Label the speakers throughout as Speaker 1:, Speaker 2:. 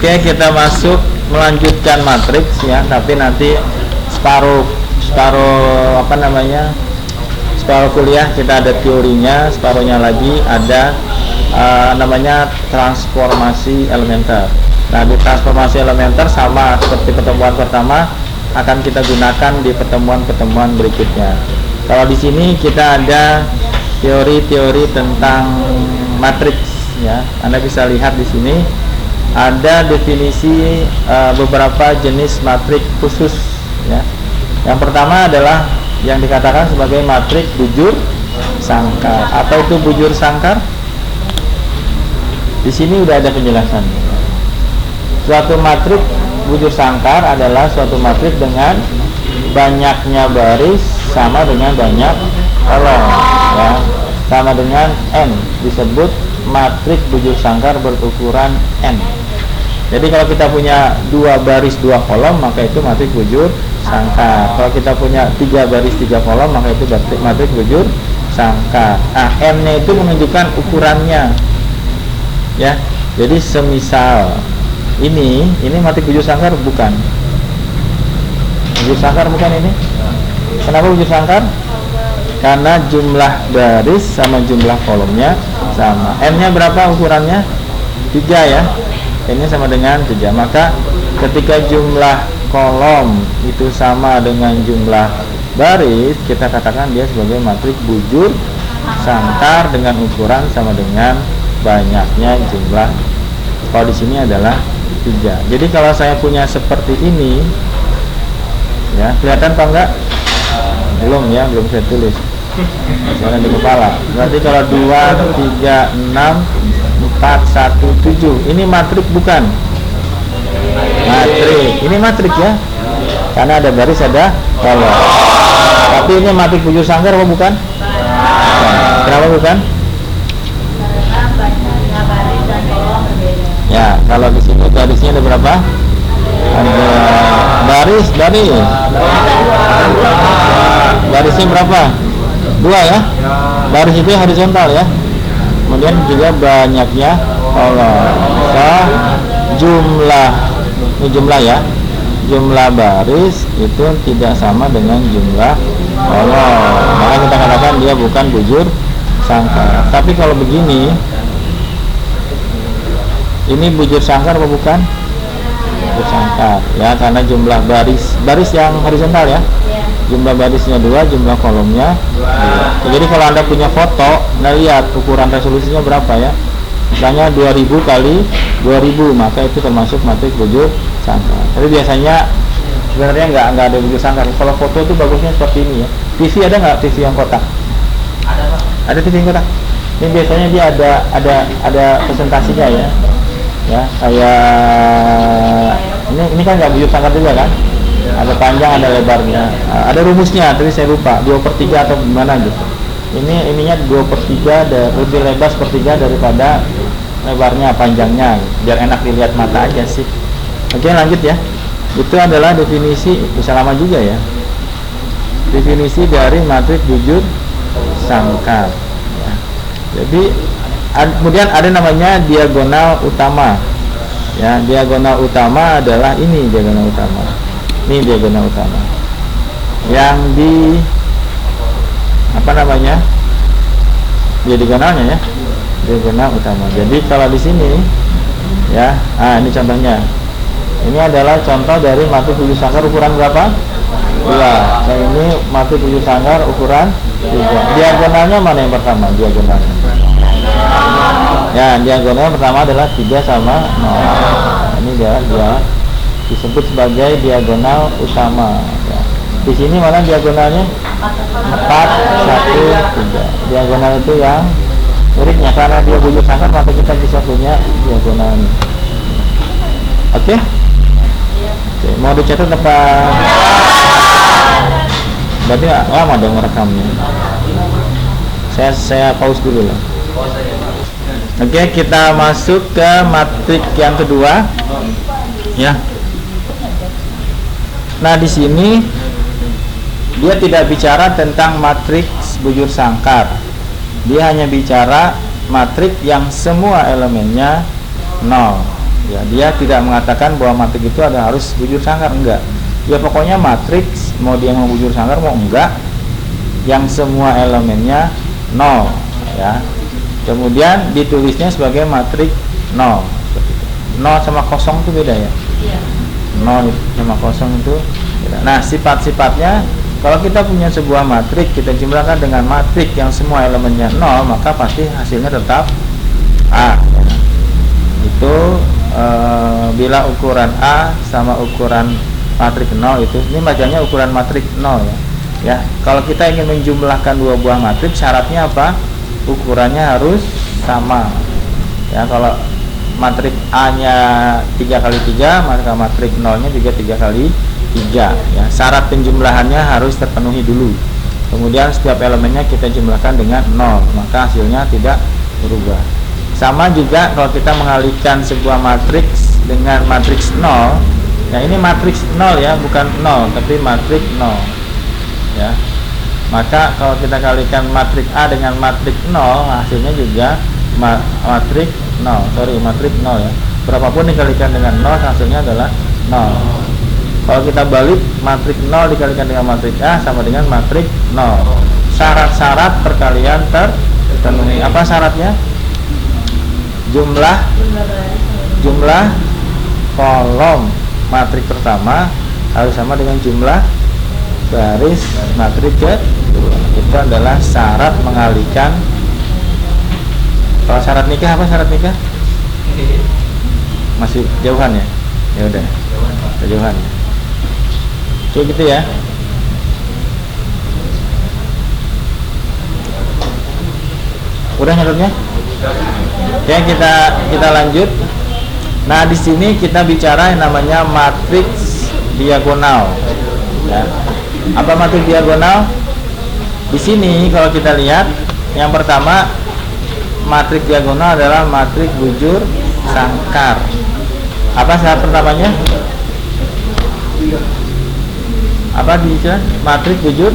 Speaker 1: Oke, kita masuk melanjutkan matriks ya, tapi nanti separuh kuliah kita ada teorinya, separuhnya lagi ada namanya transformasi elementer. Nah, di transformasi elementer sama seperti pertemuan pertama akan kita gunakan di pertemuan-pertemuan berikutnya. Kalau di sini kita ada teori-teori tentang matriks ya. Anda bisa lihat di sini ada definisi beberapa jenis matriks khusus ya. Yang pertama adalah yang dikatakan sebagai matriks bujur sangkar. Apa itu bujur sangkar? Di sini udah ada penjelasannya. Suatu matriks bujur sangkar adalah suatu matriks dengan banyaknya baris sama dengan banyak kolom ya, sama dengan n, disebut matriks bujur sangkar berukuran n. Jadi kalau kita punya 2 baris 2 kolom maka itu matriks bujur sangkar. Kalau kita punya 3 baris 3 kolom maka itu matriks bujur sangkar. Nah, n-nya itu menunjukkan ukurannya ya. Jadi semisal ini matriks bujur sangkar bukan? Bujur sangkar bukan ini? Kenapa bujur sangkar? Karena jumlah baris sama jumlah kolomnya sama. N-nya berapa ukurannya? 3 ya. N-nya sama dengan 3. Maka ketika jumlah kolom itu sama dengan jumlah baris, kita katakan dia sebagai matriks bujur sangkar dengan ukuran sama dengan banyaknya jumlah. Kalau di sini adalah 3. Jadi kalau saya punya seperti ini ya, kelihatan apa enggak? Belum ya, belum saya tulis. Soalnya di kepala. Berarti kalau 2, 3, 6, 4, 1, 7 ini matriks bukan? Matriks. Ini matriks ya. Karena ada baris ada kolom. Tapi ini matriks bujur sangkar apa bukan? Kenapa bukan? Ya, kalau di sini barisnya ada berapa? Ada baris. Barisnya berapa? 2 ya. Baris itu horizontal ya. Kemudian juga banyaknya kolom. Jumlah ya. Jumlah baris itu tidak sama dengan jumlah kolom. Maka kita katakan dia bukan bujur sangkar. Tapi kalau begini, ini bujur sangkar apa bukan? Bujur sangkar ya, karena jumlah baris yang horizontal ya. Jumlah barisnya 2, jumlah kolomnya 2. Jadi kalau Anda punya foto, Anda lihat ukuran resolusinya berapa ya. Misalnya 2000 kali 2000, maka itu termasuk matriks bujur sangkar. Tapi biasanya sebenarnya nggak ada bujur sangkar. Kalau foto itu bagusnya seperti ini ya. TV ada nggak TV yang kotak? Ada Pak. Ada TV yang kotak. Ini biasanya dia ada presentasinya ya. Ya, kayak ini kan nggak bujur sangkar juga kan? Ada panjang, ada lebarnya, ada rumusnya, tapi saya lupa 2/3 atau gimana gitu. Ininya 2/3 lebih lebar sepertiga daripada lebarnya, panjangnya, biar enak dilihat mata aja sih. Oke, lanjut ya. Itu adalah definisi, bisa lama juga ya. Definisi dari matriks bujur sangkar. Ya. Jadi kemudian ada namanya diagonal utama. Ya, diagonal utama adalah ini diagonal utama. Ini diagonal utama. Yang di diagonalnya ya. Diagonal utama. Jadi kalau di sini ya, ini contohnya. Ini adalah contoh dari matriks bujur sangkar ukuran berapa? 2. Nah, ini matriks bujur sangkar ukuran 3. Diagonalnya mana yang pertama? Diagonalnya. Ya, diagonal pertama adalah 3 sama 0. Ini dia disebut sebagai diagonal utama. Ya. Di sini mana diagonalnya? 4, 1, 3. Diagonal itu yang muridnya, karena dia bujur sangkar maka kita bisa punya diagonalnya. Oke? Oke, mau dicatat apa? Berarti lama dong rekamnya. Saya pause dulu lah. Oke, kita masuk ke matriks yang kedua. Ya. Nah, di sini dia tidak bicara tentang matriks bujur sangkar. Dia hanya bicara matriks yang semua elemennya 0. Ya, dia tidak mengatakan bahwa matriks itu ada harus bujur sangkar, enggak. Ya pokoknya matriks mau dia mau bujur sangkar mau enggak, yang semua elemennya 0 ya. Kemudian ditulisnya sebagai matriks 0 seperti itu. 0 sama kosong itu beda ya. 0 sama kosong itu beda. Nah, sifat-sifatnya kalau kita punya sebuah matriks, kita jumlahkan dengan matriks yang semua elemennya 0, maka pasti hasilnya tetap A. Itu bila ukuran A sama ukuran matriks 0 itu, ini bacanya ukuran matriks 0 ya. Ya, kalau kita ingin menjumlahkan dua buah matriks, syaratnya apa? Ukurannya harus sama. Ya, kalau matriks A-nya 3x3, maka matriks 0-nya juga 3x3 ya. Syarat penjumlahannya harus terpenuhi dulu. Kemudian setiap elemennya kita jumlahkan dengan 0, maka hasilnya tidak berubah. Sama juga kalau kita mengalihkan sebuah matriks dengan matriks 0. Ya, ini matriks 0 ya, bukan 0, tapi matriks 0. Ya. Maka kalau kita kalikan matriks A dengan matriks 0, hasilnya juga matriks 0. Matriks 0 ya. Berapapun dikalikan dengan 0, hasilnya adalah 0. Kalau kita balik, matriks 0 dikalikan dengan matriks A sama dengan matriks 0. Syarat-syarat perkalian terpenuhi. Apa syaratnya? Jumlah kolom matriks pertama harus sama dengan jumlah baris matriks kedua. Itu adalah syarat mengalihkan. Kalau syarat nikah apa syarat nikah? Masih jauhan ya? Ya udah, jauhan. Oke gitu ya. Udah nyatetnya? Oke, kita lanjut. Nah, di sini kita bicara yang namanya matriks diagonal. Ya. Apa matriks diagonal? Di sini kalau kita lihat, yang pertama matriks diagonal adalah matriks bujur sangkar. Apa syarat pertamanya? Apa dijelaskan? Matriks bujur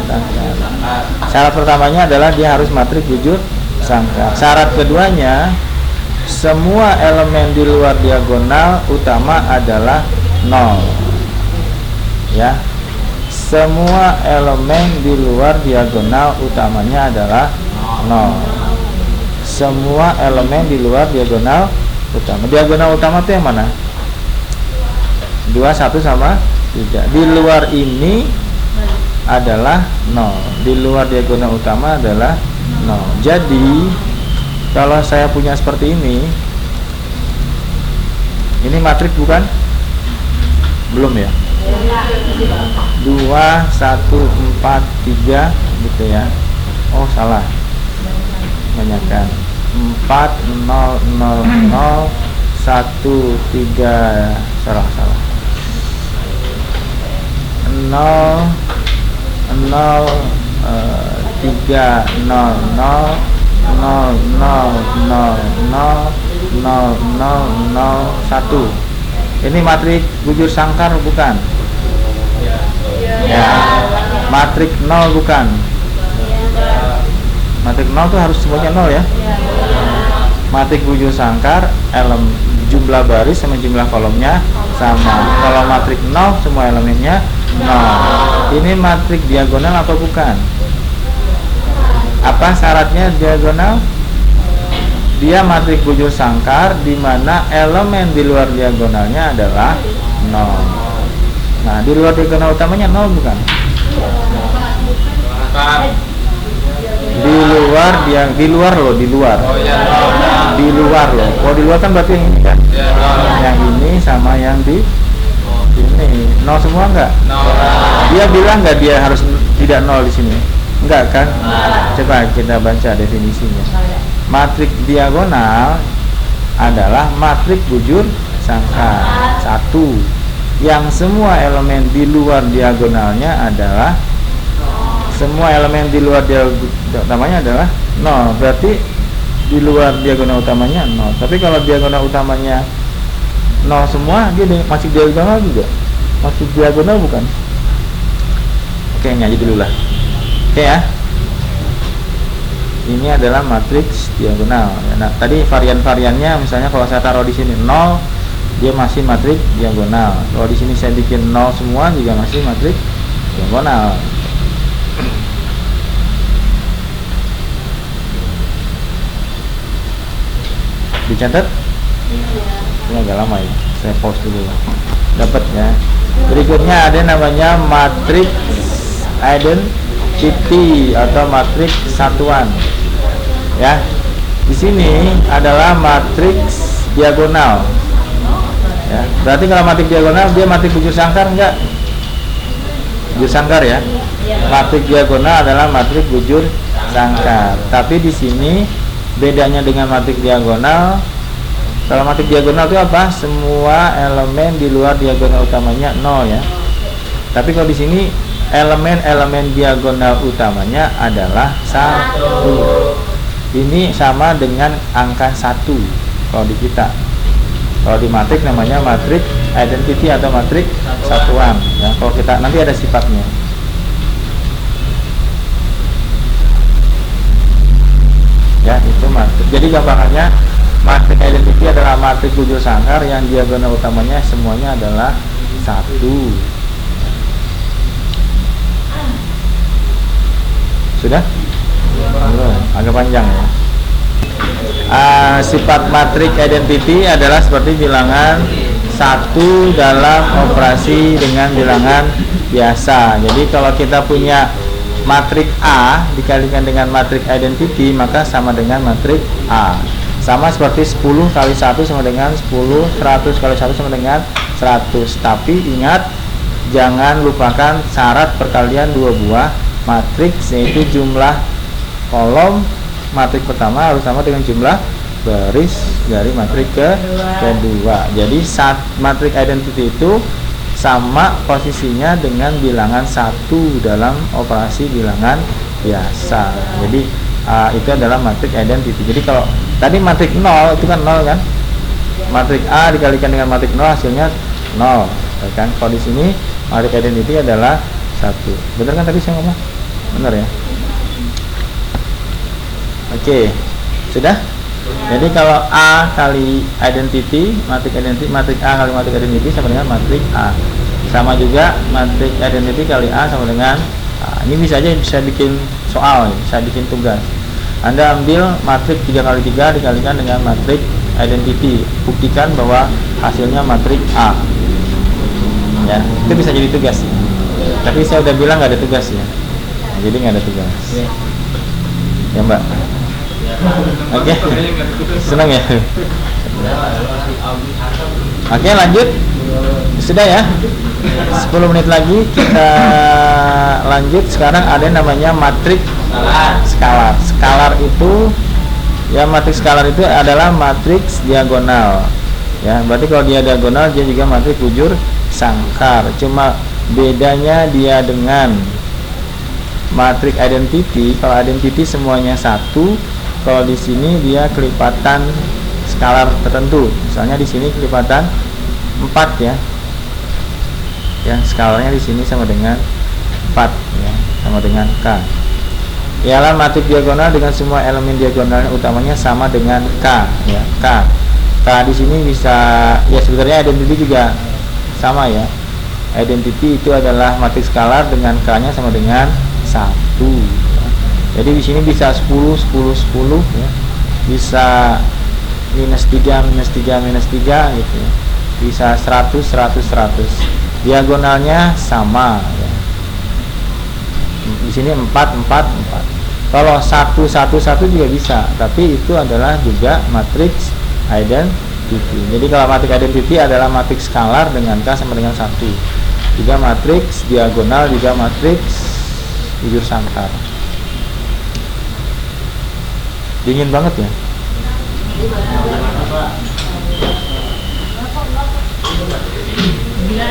Speaker 1: sangkar. Syarat pertamanya adalah dia harus matriks bujur sangkar. Syarat keduanya, semua elemen di luar diagonal utama adalah 0. Ya. Semua elemen di luar diagonal utamanya adalah 0. Semua elemen di luar diagonal utama. Diagonal utama itu yang mana? 2, 1 sama 3. Di luar ini adalah 0. Di luar diagonal utama adalah 0. Jadi kalau saya punya seperti ini matriks bukan? Belum ya? 2, 1, 4, 3 gitu ya. Oh salah, banyakkan 4, 0, 0, 0, 1, 3, salah 0, 0, 3, 0, 0, 0, 0, 0, 0, 0, 1. Ini matriks bujur sangkar bukan? Ya. Matriks 0 bukan? Matriks 0 tuh harus semuanya 0 ya. Matriks bujur sangkar, jumlah baris sama jumlah kolomnya sama. Kalau matriks 0 semua elemennya 0. Ini matriks diagonal atau bukan? Apa syaratnya diagonal? Dia matriks bujur sangkar di mana elemen di luar diagonalnya adalah 0. Nah, di luar diagonal utamanya 0 bukan? Di luar loh. Di luar loh. Oh, di luar kan berarti yang ini kan? Yang ini sama yang di ini 0 semua enggak? Dia bilang enggak dia harus tidak 0 di sini? Enggak kan? Coba kita baca definisinya. Matriks diagonal adalah matriks bujur sangkar. 1. Yang semua elemen di luar diagonalnya adalah semua elemen di luar diagonal utamanya adalah 0. Berarti di luar diagonal utamanya 0. Tapi kalau diagonal utamanya 0 semua, dia masih diagonal juga. Masih diagonal bukan? Oke, ngaji dulu lah. Oke ya. ini adalah matriks diagonal. Nah, tadi varian-variannya misalnya kalau saya taruh di sini 0, dia masih matriks diagonal. Kalau di sini saya bikin 0 semua juga masih matriks diagonal. Dicatat? Ini agak lama ya. Saya pause dulu. Dapat ya. Berikutnya ada namanya matriks identity atau matriks satuan. Ya. Di sini adalah matriks diagonal. Ya. Berarti kalau matriks diagonal dia matriks bujur sangkar enggak? Bujur sangkar ya. Matriks diagonal adalah matriks bujur sangkar. Tapi di sini bedanya dengan matriks diagonal, kalau matriks diagonal itu apa? Semua elemen di luar diagonal utamanya 0 ya. Tapi kalau di sini elemen-elemen diagonal utamanya adalah 1. Ini sama dengan angka 1 kalau di kita. Kalau di matriks namanya matriks identity atau matriks satuan ya. Kalau kita nanti ada sifatnya. Ya, itu matriks. Jadi gambarannya matriks identity adalah matriks bujur sangkar yang diagonal utamanya semuanya adalah 1. Sudah? Belum, agak panjang ya. Sifat matriks identity adalah seperti bilangan 1 dalam operasi dengan bilangan biasa. Jadi kalau kita punya matriks A dikalikan dengan matriks identity maka sama dengan matriks A. Sama seperti 10 kali 1 sama dengan 10, 100 kali 1 sama dengan 100. Tapi ingat, jangan lupakan syarat perkalian dua buah matriks, yaitu jumlah kolom matriks pertama harus sama dengan jumlah baris dari matriks kedua. Jadi matriks identity itu sama posisinya dengan bilangan 1 dalam operasi bilangan biasa. Jadi itu adalah matriks identity. Jadi kalau tadi matriks 0 itu kan 0 kan, matriks A dikalikan dengan matriks 0 hasilnya 0 kan. Kalau di sini matriks identity adalah 1. Benar kan tadi saya ngomong? Benar ya. Oke, sudah. Jadi kalau A kali identity, matriks identity, matriks A kali matriks identity sama dengan matriks A. Sama juga matriks identity kali A sama dengan A. Ini bisa aja bisa bikin soal, bisa bikin tugas. Anda ambil matriks 3 kali 3 dikalikan dengan matriks identity. Buktikan bahwa hasilnya matriks A. Ya, itu bisa jadi tugas. Tapi saya udah bilang nggak ada tugas ya. Nah, jadi nggak ada tugas. Ya Mbak. Oke, senang ya. Oke, lanjut. Sudah ya. 10 menit lagi kita lanjut. Sekarang ada yang namanya matriks skalar. Skalar itu ya, matriks skalar itu adalah matriks diagonal. Ya, berarti kalau dia diagonal dia juga matriks bujur sangkar. Cuma bedanya dia dengan matriks identity. Kalau identity semuanya 1, kalau di sini dia kelipatan skalar tertentu. Misalnya di sini kelipatan 4 ya. Yang skalarnya di sini sama dengan 4 ya, sama dengan K. Ialah matriks diagonal dengan semua elemen diagonal utamanya sama dengan K ya, K. K di sini bisa ya, sebenarnya identity juga sama ya. Identity itu adalah matriks skalar dengan K-nya sama dengan 1. Jadi di sini bisa 10 10 10 ya. Bisa minus 3 minus 3 minus 3 gitu ya. Bisa 100 100 100. Diagonalnya sama ya. Di sini 4 4 4. Kalau 1 1 1 juga bisa, tapi itu adalah juga matriks identity. Jadi kalau matriks identity adalah matriks skalar dengan K sama dengan 1. Juga matriks diagonal, juga matriks bujur sangkar. Dingin banget ya. Bila